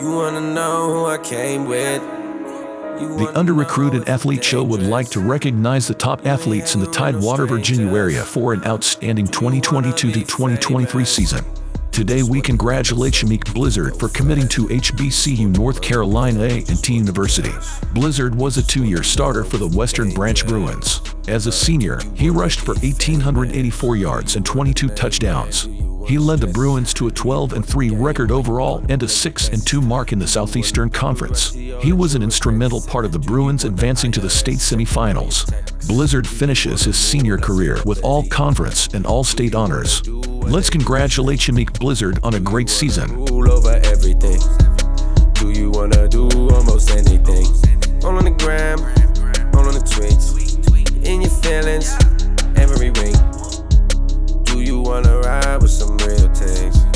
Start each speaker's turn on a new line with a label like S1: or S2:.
S1: You wanna know who I came with?
S2: The Under-Recruited Athlete Show would like to recognize the top athletes in the Tidewater Virginia area for an outstanding 2022-2023 season. Today we congratulate Shimique Blizzard for committing to HBCU North Carolina A&T University. Blizzard was a two-year starter for the Western Branch Bruins. As a senior, he rushed for 1,884 yards and 22 touchdowns. He led the Bruins to a 12-3 record overall and a 6-2 mark in the Southeastern Conference. He was an instrumental part of the Bruins advancing to the state semifinals. Blizzard finishes his senior career with all conference and all state honors. Let's congratulate Shimique Blizzard on a great season.
S1: Rule over everything. Do you wanna do almost anything? All on the gram, all on the tweets, in your feelings, every week. Do you wanna ride with some real things?